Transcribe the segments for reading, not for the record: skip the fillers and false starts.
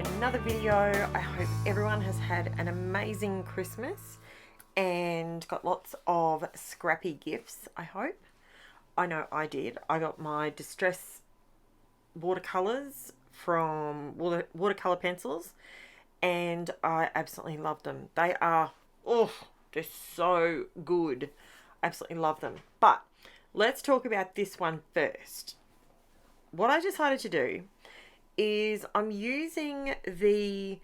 to another video. I hope everyone has had an amazing Christmas and got lots of scrappy gifts, I hope. I know I did. I got my distress watercolors from watercolor pencils and I absolutely love them. They are, they're so good. Absolutely love them. But let's talk about this one first. What I decided to do is I'm using the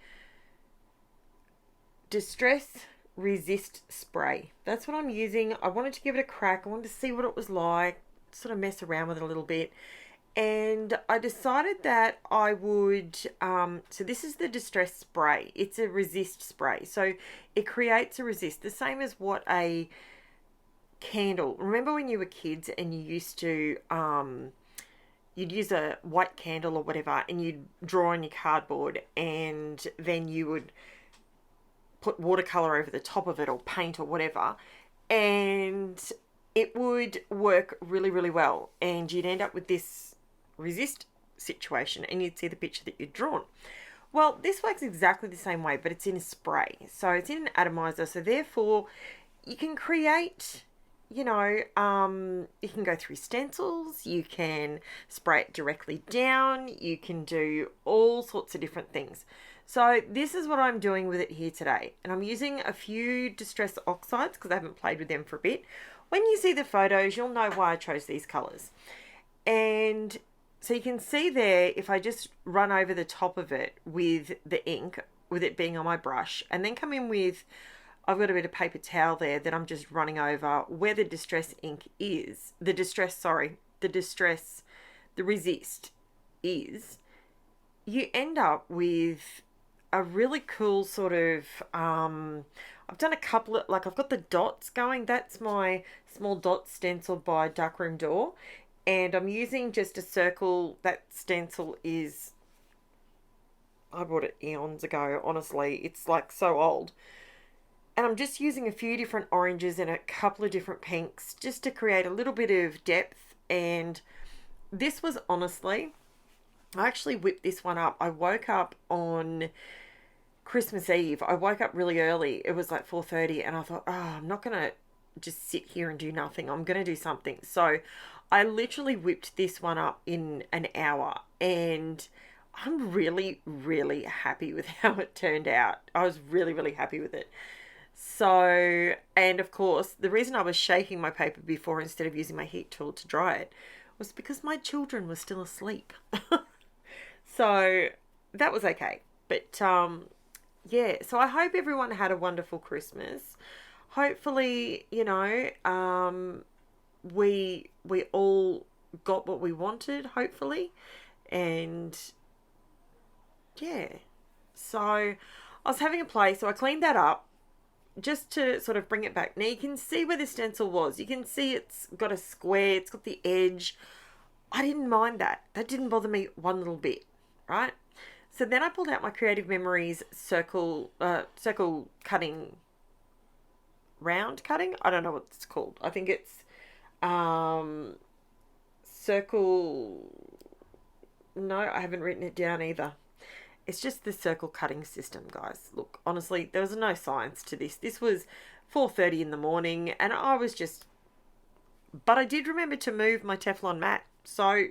Distress Resist Spray. That's what I'm using. I wanted to give it a crack. I wanted to see what it was like, sort of mess around with it a little bit. And I decided that I would, so this is the Distress Spray. It's a resist spray. So it creates a resist, the same as what a candle. Remember when you were kids and you used to, you'd use a white candle or whatever and you'd draw on your cardboard and then you would put watercolor over the top of it or paint or whatever, and it would work really, really well. And you'd end up with this resist situation and you'd see the picture that you'd drawn. Well, this works exactly the same way, but it's in a spray. So it's in an atomizer. So therefore you can create, you can go through stencils, you can spray it directly down, you can do all sorts of different things. So this is what I'm doing with it here today. And I'm using a few Distress Oxides because I haven't played with them for a bit. When you see the photos, you'll know why I chose these colours. And so you can see there, if I just run over the top of it with the ink, with it being on my brush, and then come in with, I've got a bit of paper towel there that I'm just running over where the distress ink is, the resist is, you end up with a really cool sort of, I've done a couple of, I've got the dots going. That's my small dot stencil by Darkroom Door. And I'm using just a circle. That stencil is, I bought it eons ago, honestly. It's so old. And I'm just using a few different oranges and a couple of different pinks just to create a little bit of depth. And this was honestly, I actually whipped this one up. I woke up on Christmas Eve. I woke up really early. It was 4:30 and I thought, I'm not going to just sit here and do nothing. I'm going to do something. So I literally whipped this one up in an hour and I'm really, really happy with how it turned out. I was really, really happy with it. So, and of course, the reason I was shaking my paper before instead of using my heat tool to dry it was because my children were still asleep. So that was okay. But yeah, so I hope everyone had a wonderful Christmas. Hopefully, we all got what we wanted, hopefully. And yeah, so I was having a play, so I cleaned that up just to sort of bring it back. Now you can see where the stencil was. You can see it's got a square, it's got the edge. I didn't mind that. That didn't bother me one little bit, right? So then I pulled out my Creative Memories circle cutting, round cutting. I don't know what it's called. I think it's circle. No, I haven't written it down either. It's just the circle cutting system, guys. Look, honestly, there was no science to this. This was 4:30 in the morning and I was just, but I did remember to move my Teflon mat. So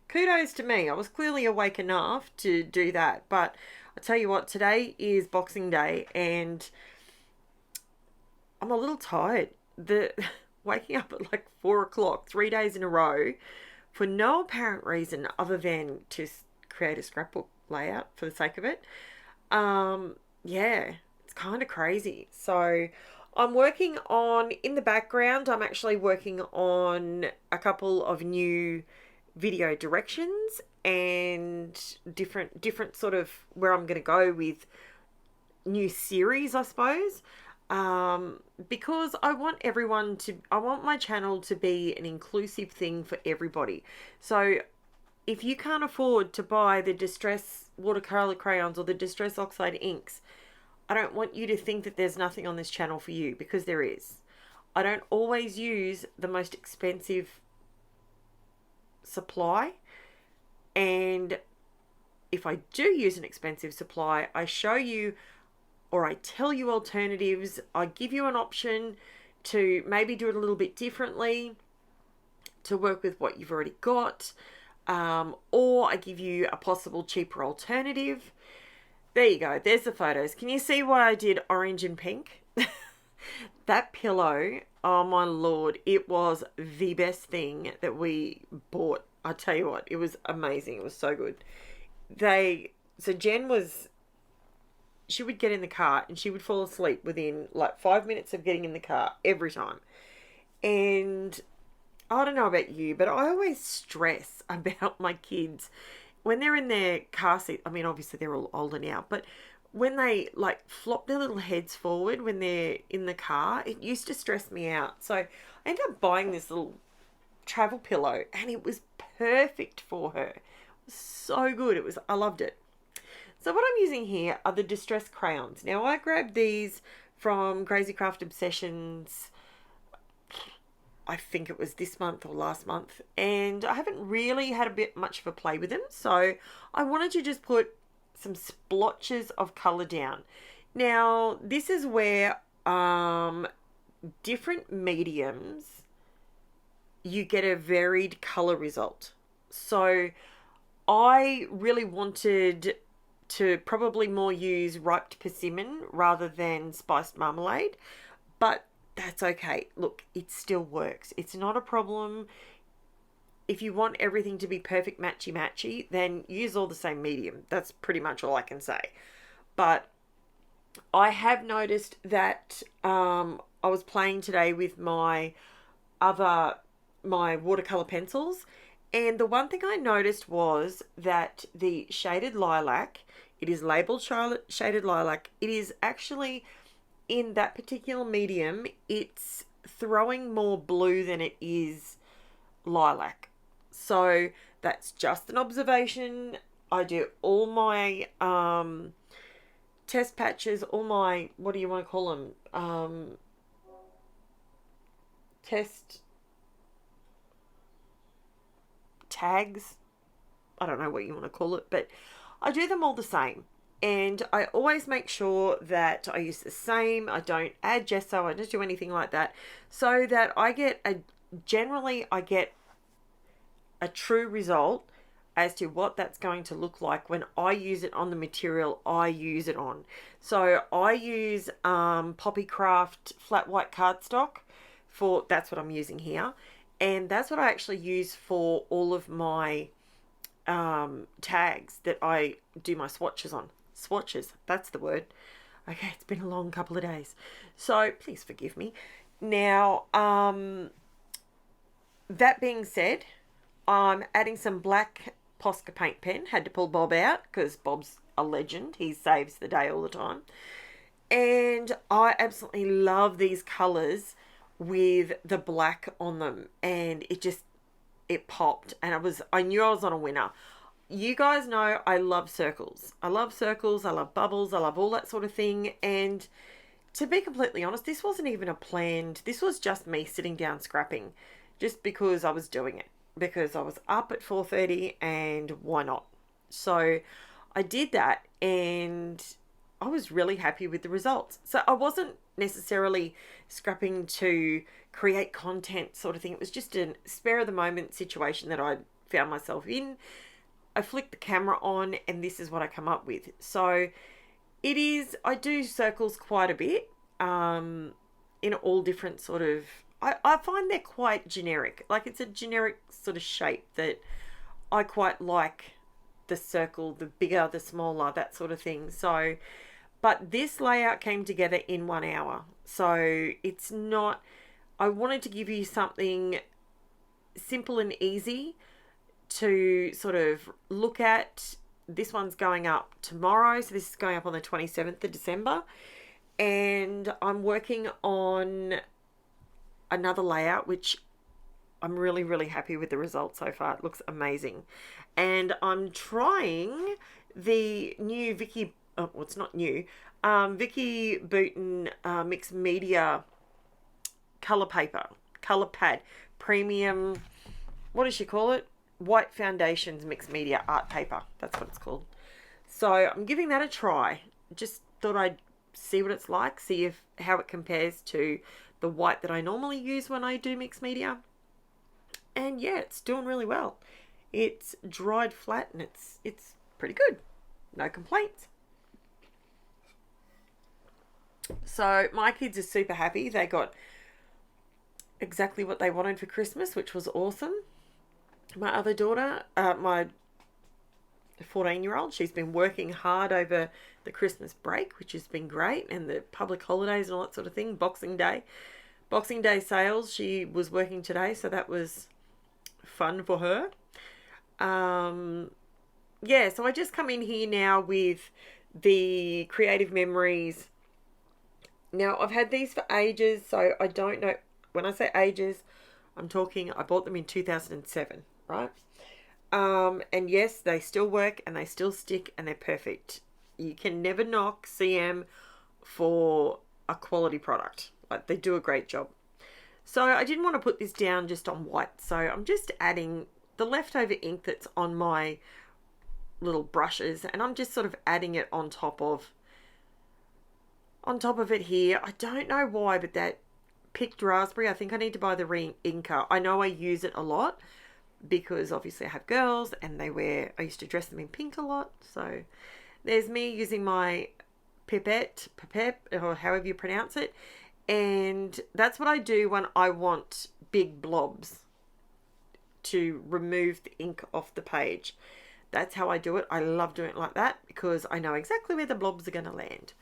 kudos to me. I was clearly awake enough to do that. But I tell you what, today is Boxing Day and I'm a little tired. Waking up at 4 o'clock, 3 days in a row for no apparent reason other than to create a scrapbook layout for the sake of it. Yeah, it's kind of crazy. So I'm working on, in the background, I'm actually working on a couple of new video directions and different sort of where I'm going to go with new series, I suppose. Because I want my channel to be an inclusive thing for everybody. So if you can't afford to buy the Distress watercolor crayons or the Distress Oxide inks, I don't want you to think that there's nothing on this channel for you, because there is. I don't always use the most expensive supply, and if I do use an expensive supply, I show you or I tell you alternatives. I give you an option to maybe do it a little bit differently to work with what you've already got, or I give you a possible cheaper alternative. There you go. There's the photos. Can you see why I did orange and pink? That pillow, oh my Lord, it was the best thing that we bought. I tell you what, it was amazing. It was so good. So Jen she would get in the car and she would fall asleep within like 5 minutes of getting in the car every time. And I don't know about you, but I always stress about my kids when they're in their car seat. I mean, obviously they're all older now, but when they like flop their little heads forward when they're in the car, it used to stress me out. So I ended up buying this little travel pillow and it was perfect for her. It was so good. I loved it. So what I'm using here are the Distress crayons. Now I grabbed these from Crazy Craft Obsessions, I think it was this month or last month, and I haven't really had a bit much of a play with them, so I wanted to just put some splotches of colour down. Now this is where different mediums you get a varied colour result. So I really wanted to probably more use ripe persimmon rather than spiced marmalade, but that's okay. Look, it still works. It's not a problem. If you want everything to be perfect matchy-matchy, then use all the same medium. That's pretty much all I can say. But I have noticed that I was playing today with my watercolor pencils, and the one thing I noticed was that the shaded lilac, it is labeled shaded lilac, it is actually, in that particular medium, it's throwing more blue than it is lilac. So that's just an observation. I do all my test patches, all my, what do you want to call them? Test tags. I don't know what you want to call it, but I do them all the same. And I always make sure that I use the same. I don't add gesso. I don't do anything like that. So that I get generally I get a true result as to what that's going to look like when I use it on the material I use it on. So I use Poppy Craft flat white cardstock that's what I'm using here. And that's what I actually use for all of my tags that I do my swatches on. Swatches, that's the word. Okay, it's been a long couple of days, so please forgive me. Now, that being said, I'm adding some black Posca paint pen. Had to pull Bob out because Bob's a legend. He saves the day all the time. And I absolutely love these colours with the black on them, and it popped, and I knew I was on a winner. You guys know I love circles. I love circles, I love bubbles, I love all that sort of thing. And to be completely honest, this wasn't even this was just me sitting down scrapping just because I was doing it. Because I was up at 4:30 and why not? So I did that and I was really happy with the results. So I wasn't necessarily scrapping to create content sort of thing. It was just a spare of the moment situation that I found myself in. I flicked the camera on and this is what I come up with. So I do circles quite a bit in all different sort of, I find they're quite generic. Like it's a generic sort of shape that I quite like, the circle, the bigger, the smaller, that sort of thing. So, but this layout came together in 1 hour. So it's not, I wanted to give you something simple and easy to sort of look at. This one's going up tomorrow, so this is going up on the 27th of December, and I'm working on another layout which I'm really, really happy with the results so far. It looks amazing. And I'm trying the new Vicky, well, it's not new, Vicky Bouton mixed media color pad, premium, what does she call it? White Foundations mixed media art paper. That's what it's called. So I'm giving that a try. Just thought I'd see what it's like, see if how it compares to the white that I normally use when I do mixed media. And yeah, it's doing really well. It's dried flat and it's pretty good. No complaints. So my kids are super happy. They got exactly what they wanted for Christmas, which was awesome. My other daughter, my 14-year-old, she's been working hard over the Christmas break, which has been great, and the public holidays and all that sort of thing. Boxing Day sales, she was working today, so that was fun for her. Yeah, so I just come in here now with the Creative Memories. Now, I've had these for ages, so I don't know. When I say ages, I'm talking, I bought them in 2007, right? And yes, they still work and they still stick and they're perfect. You can never knock CM for a quality product. Like, they do a great job. So I didn't want to put this down just on white. So I'm just adding the leftover ink that's on my little brushes, and I'm just sort of adding it on top of it here. I don't know why, but that picked raspberry, I think I need to buy the re-inker. I know I use it a lot because obviously I have girls and I used to dress them in pink a lot. So there's me using my pipette, or however you pronounce it. And that's what I do when I want big blobs to remove the ink off the page. That's how I do it. I love doing it like that because I know exactly where the blobs are going to land.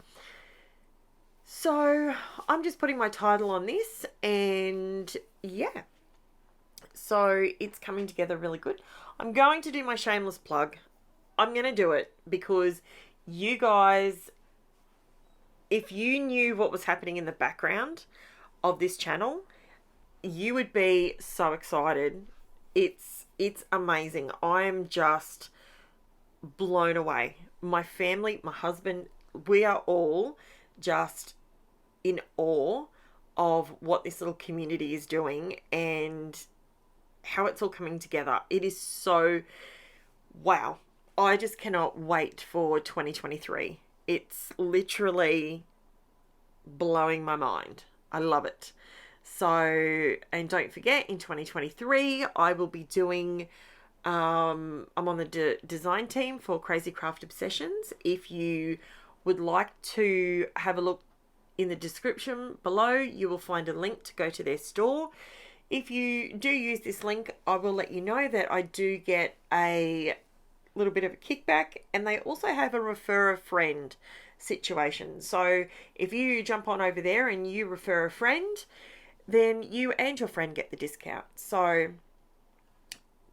So I'm just putting my title on this, and yeah. So it's coming together really good. I'm going to do my shameless plug. I'm going to do it because you guys, if you knew what was happening in the background of this channel, you would be so excited. It's amazing. I'm just blown away. My family, my husband, we are all just in awe of what this little community is doing and how it's all coming together. It is so wow. I just cannot wait for 2023. It's literally blowing my mind. I love it. So, and don't forget, in 2023, I will be doing, I'm on the design team for Crazy Craft Obsessions. If you would like to have a look in the description below, you will find a link to go to their store. If you do use this link, I will let you know that I do get a little bit of a kickback, and they also have a refer a friend situation. So if you jump on over there and you refer a friend, then you and your friend get the discount. So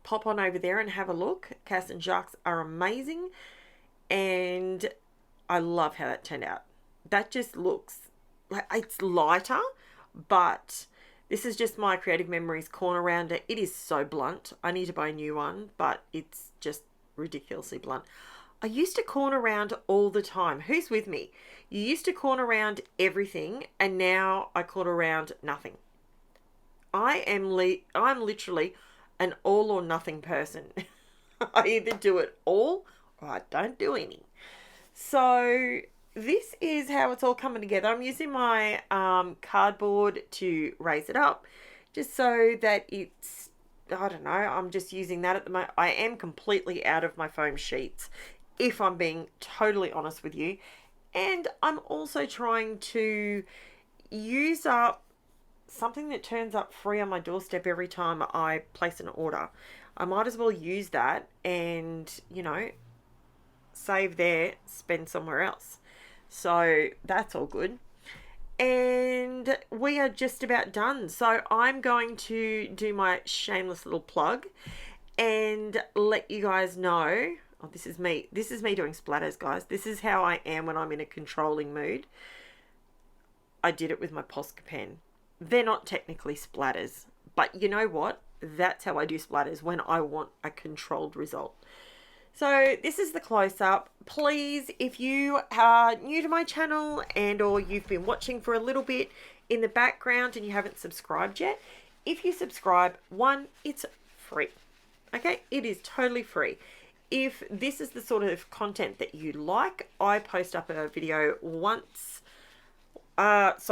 pop on over there and have a look. Cass and Jacques are amazing, and I love how that turned out. That just looks like it's lighter, but this is just my Creative Memories corner rounder. It is so blunt. I need to buy a new one, but it's just ridiculously blunt. I used to corner round all the time. Who's with me? You used to corner round everything, and now I corner round nothing. I'm literally an all or nothing person. I either do it all or I don't do any. So this is how it's all coming together. I'm using my cardboard to raise it up just so that it's, I don't know, I'm just using that at the moment. I am completely out of my foam sheets, if I'm being totally honest with you. And I'm also trying to use up something that turns up free on my doorstep every time I place an order. I might as well use that and, you know, save there, spend somewhere else. So that's all good. And we are just about done. So I'm going to do my shameless little plug and let you guys know. Oh, this is me. This is me doing splatters, guys. This is how I am when I'm in a controlling mood. I did it with my POSCA pen. They're not technically splatters, but you know what? That's how I do splatters when I want a controlled result. So this is the close-up. Please, if you are new to my channel and or you've been watching for a little bit in the background and you haven't subscribed yet, if you subscribe, one, it's free. Okay, it is totally free. if this is the sort of content that you like, I post up a video once. Once.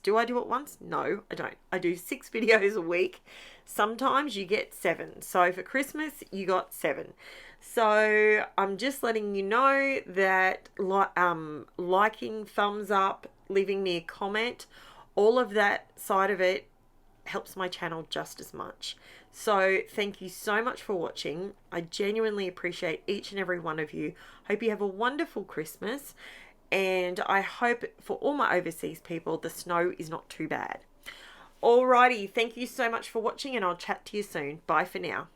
Do I do it once? No, I don't. I do 6 videos a week. Sometimes you get 7. So for Christmas, you got 7. So I'm just letting you know that liking, thumbs up, leaving me a comment, all of that side of it helps my channel just as much. So thank you so much for watching. I genuinely appreciate each and every one of you. Hope you have a wonderful Christmas. And I hope for all my overseas people, the snow is not too bad. Alrighty, thank you so much for watching, and I'll chat to you soon. Bye for now.